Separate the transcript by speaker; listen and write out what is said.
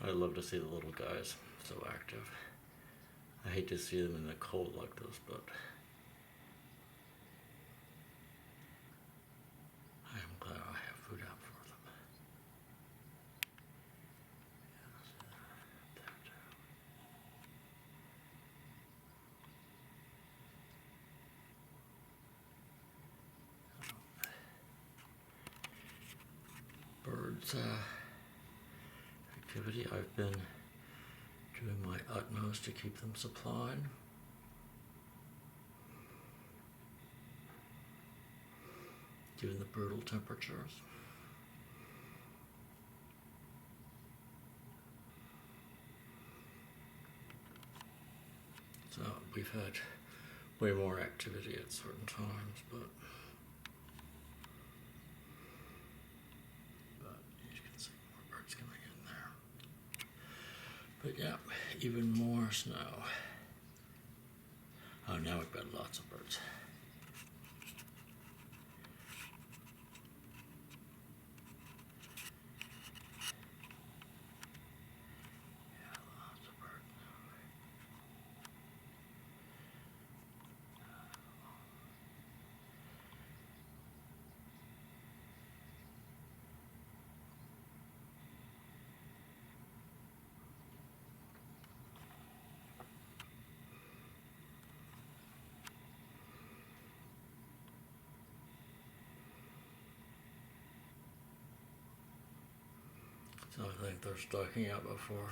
Speaker 1: I love to see the little guys so active. I hate to see them in the cold like this, but I am glad I have food out for them. Birds activity. I've been doing my utmost to keep them supplied. Given the brutal temperatures. So we've had way more activity at certain times, but you can see more birds coming in there. But yeah, even more snow. Oh, now we've got lots of birds. So I think they're stocking out before